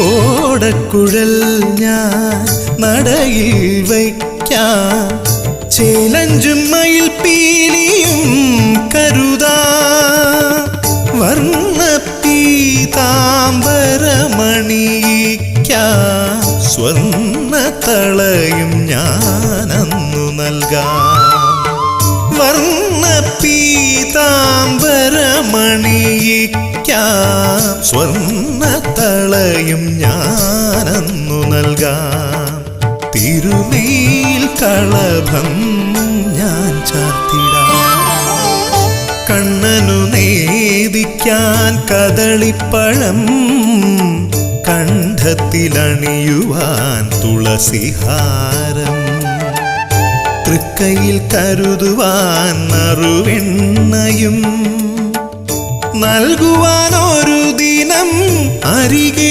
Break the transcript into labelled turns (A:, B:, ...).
A: ഓടക്കുഴൽ ഞാൻ നടയിൽ വയ്ക്കാം, ചേലഞ്ചും മയിൽ പീലിയും കരുതാ, വർണ്ണപീതാംബരമണിയിക്കാം, സ്വർണ്ണത്തളയും ഞാനന്നു നൽകാം. വർണ്ണപീതാംബരമണിയിക്കാം, സ്വർണ്ണത്തളയും ഞാനന്നു നൽകാം. തിരുമേൽ കളഭം ഞാൻ ചാർത്തിടാം, കണ്ണനു നേദിക്കാൻ കദളിപ്പഴം, കണ്ഠത്തിലണിയുവാൻ തുളസിഹാരം, തൃക്കൈയിൽ കരുതുവാൻ നറുവെണ്ണയും, നൽകുവാൻ ഒരു ദിനം അരികെ